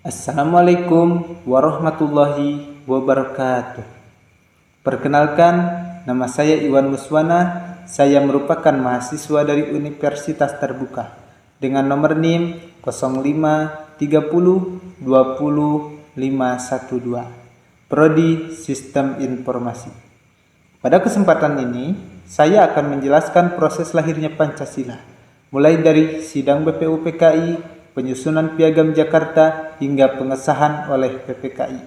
Assalamualaikum warahmatullahi wabarakatuh. Perkenalkan, nama saya Iwan Muswana. Saya merupakan mahasiswa dari Universitas Terbuka dengan nomor NIM 0530200512, Prodi Sistem Informasi. Pada kesempatan ini, saya akan menjelaskan proses lahirnya Pancasila, mulai dari sidang BPUPKI, penyusunan Piagam Jakarta, hingga pengesahan oleh PPKI.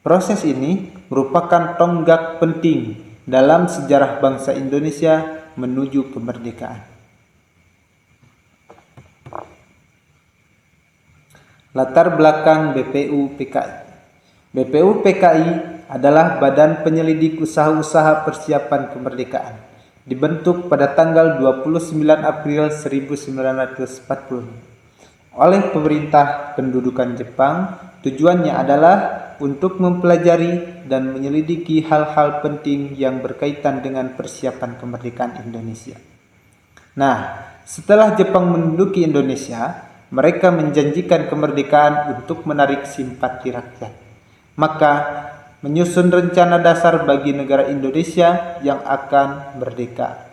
Proses ini merupakan tonggak penting dalam sejarah bangsa Indonesia menuju kemerdekaan. Latar belakang BPUPKI. BPUPKI adalah Badan Penyelidik Usaha-usaha Persiapan Kemerdekaan, dibentuk pada tanggal 29 April 1945 oleh pemerintah pendudukan Jepang. Tujuannya adalah untuk mempelajari dan menyelidiki hal-hal penting yang berkaitan dengan persiapan kemerdekaan Indonesia. Nah, setelah Jepang menduduki Indonesia, mereka menjanjikan kemerdekaan untuk menarik simpati rakyat. Maka, menyusun rencana dasar bagi negara Indonesia yang akan merdeka.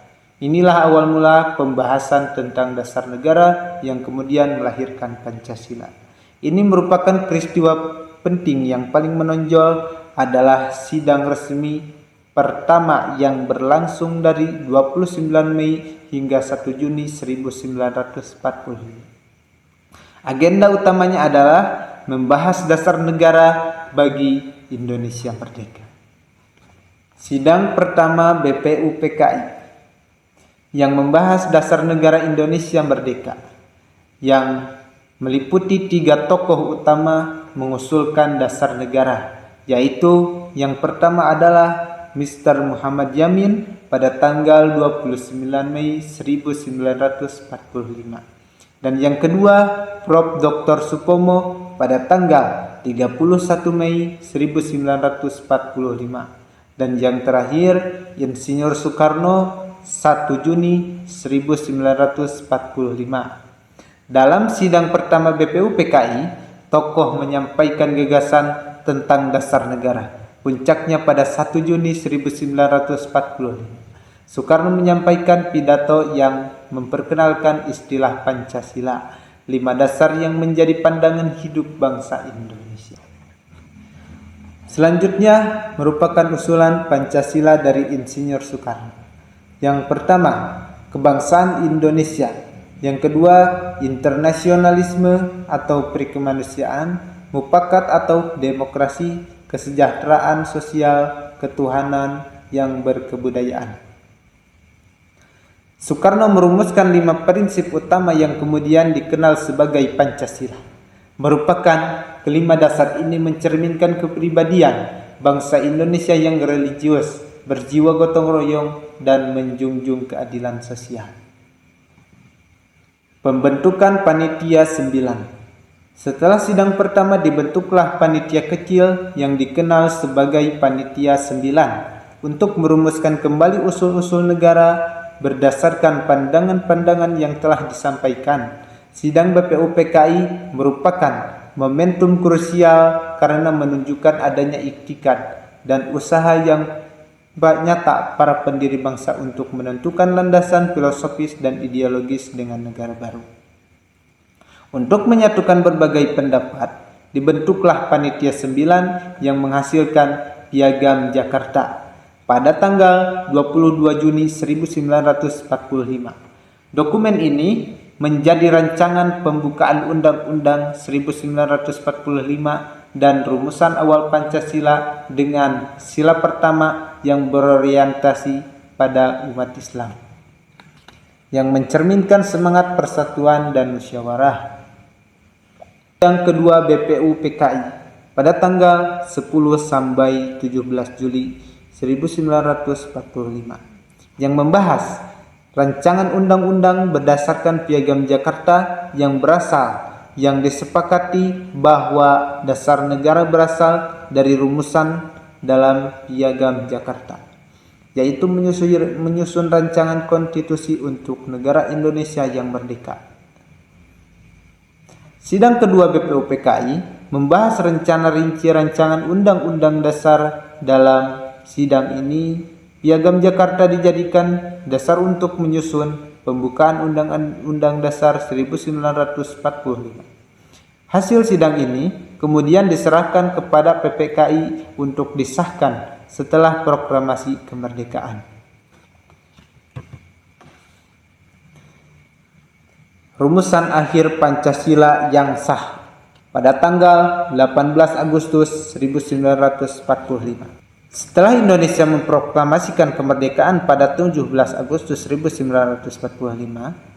Inilah awal mula pembahasan tentang dasar negara yang kemudian melahirkan Pancasila. Ini merupakan peristiwa penting yang paling menonjol adalah sidang resmi pertama yang berlangsung dari 29 Mei hingga 1 Juni 1945. Agenda utamanya adalah membahas dasar negara bagi Indonesia merdeka. Sidang pertama BPUPKI yang membahas dasar negara Indonesia merdeka, yang meliputi 3 tokoh utama mengusulkan dasar negara, yaitu yang pertama adalah Mr. Muhammad Yamin pada tanggal 29 Mei 1945, dan yang kedua Prof. Dr. Supomo pada tanggal 31 Mei 1945, dan yang terakhir Insinyur Soekarno 1 Juni 1945. Dalam sidang pertama BPUPKI, tokoh menyampaikan gagasan tentang dasar negara. Puncaknya pada 1 Juni 1945. Soekarno menyampaikan pidato yang memperkenalkan istilah Pancasila, 5 dasar yang menjadi pandangan hidup bangsa Indonesia. Selanjutnya merupakan usulan Pancasila dari Insinyur Soekarno. Yang pertama, kebangsaan Indonesia. Yang kedua, internasionalisme atau perikemanusiaan, mufakat atau demokrasi, kesejahteraan sosial, ketuhanan yang berkebudayaan. Soekarno merumuskan 5 prinsip utama yang kemudian dikenal sebagai Pancasila. Merupakan kelima dasar ini mencerminkan kepribadian bangsa Indonesia yang religius, berjiwa gotong royong, dan menjunjung keadilan sosial. Pembentukan Panitia 9. Setelah sidang pertama dibentuklah panitia kecil yang dikenal sebagai Panitia 9 untuk merumuskan kembali usul-usul negara berdasarkan pandangan-pandangan yang telah disampaikan. Sidang BPUPKI merupakan momentum krusial karena menunjukkan adanya iktikad dan usaha yang nyata para pendiri bangsa untuk menentukan landasan filosofis dan ideologis dengan negara baru. Untuk menyatukan berbagai pendapat, dibentuklah Panitia 9 yang menghasilkan Piagam Jakarta pada tanggal 22 Juni 1945. Dokumen ini menjadi rancangan pembukaan Undang-Undang 1945 dan rumusan awal Pancasila dengan sila pertama yang berorientasi pada umat Islam, yang mencerminkan semangat persatuan dan musyawarah. Yang kedua BPUPKI pada tanggal 10 sampai 17 Juli 1945 yang membahas rancangan undang-undang berdasarkan Piagam Jakarta yang disepakati bahwa dasar negara berasal dari rumusan dalam Piagam Jakarta, yaitu menyusun rancangan konstitusi untuk negara Indonesia yang merdeka. Sidang kedua BPUPKI membahas rencana rinci rancangan Undang-Undang Dasar. Dalam sidang ini, Piagam Jakarta dijadikan dasar untuk menyusun pembukaan Undang-Undang Dasar 1945. Hasil sidang ini kemudian diserahkan kepada PPKI untuk disahkan setelah proklamasi kemerdekaan. Rumusan akhir Pancasila yang sah pada tanggal 18 Agustus 1945. Setelah Indonesia memproklamasikan kemerdekaan pada 17 Agustus 1945,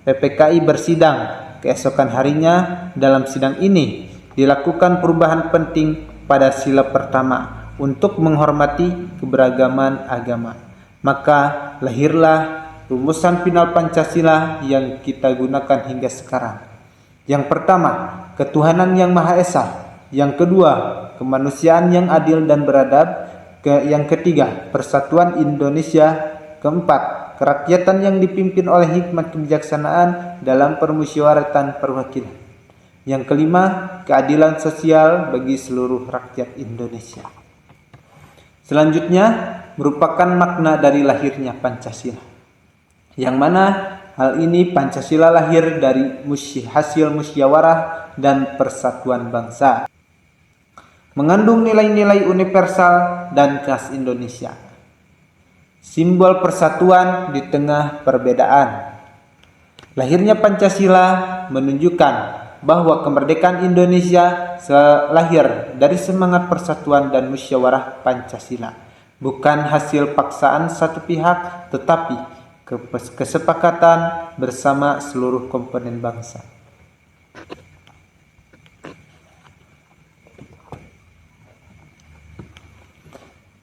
PPKI bersidang keesokan harinya. Dalam sidang ini dilakukan perubahan penting pada sila pertama untuk menghormati keberagaman agama. Maka lahirlah rumusan final Pancasila yang kita gunakan hingga sekarang. Yang pertama, ketuhanan yang Maha Esa. Yang kedua, kemanusiaan yang adil dan beradab. Yang ketiga, persatuan Indonesia. Keempat, kerakyatan yang dipimpin oleh hikmat kebijaksanaan dalam permusyawaratan perwakilan. Yang kelima, keadilan sosial bagi seluruh rakyat Indonesia. Selanjutnya, merupakan makna dari lahirnya Pancasila, yang mana hal ini Pancasila lahir dari hasil musyawarah dan persatuan bangsa, mengandung nilai-nilai universal dan khas Indonesia, simbol persatuan di tengah perbedaan. Lahirnya Pancasila menunjukkan bahwa kemerdekaan Indonesia lahir dari semangat persatuan dan musyawarah Pancasila, bukan hasil paksaan satu pihak, tetapi kesepakatan bersama seluruh komponen bangsa.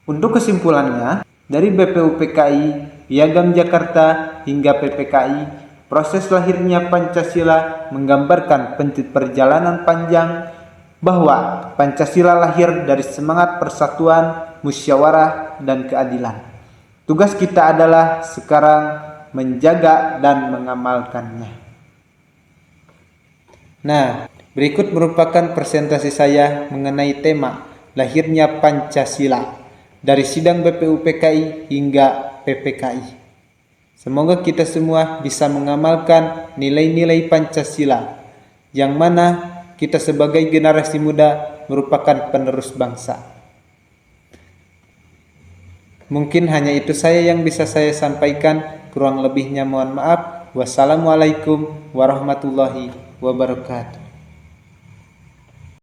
Untuk kesimpulannya, dari BPUPKI, Piagam Jakarta hingga PPKI, proses lahirnya Pancasila menggambarkan perjalanan panjang bahwa Pancasila lahir dari semangat persatuan, musyawarah, dan keadilan. Tugas kita adalah sekarang menjaga dan mengamalkannya. Nah, berikut merupakan presentasi saya mengenai tema lahirnya Pancasila dari sidang BPUPKI hingga PPKI. Semoga kita semua bisa mengamalkan nilai-nilai Pancasila, yang mana kita sebagai generasi muda merupakan penerus bangsa. Mungkin hanya itu saja yang bisa saya sampaikan, kurang lebihnya mohon maaf. Wassalamualaikum warahmatullahi wabarakatuh.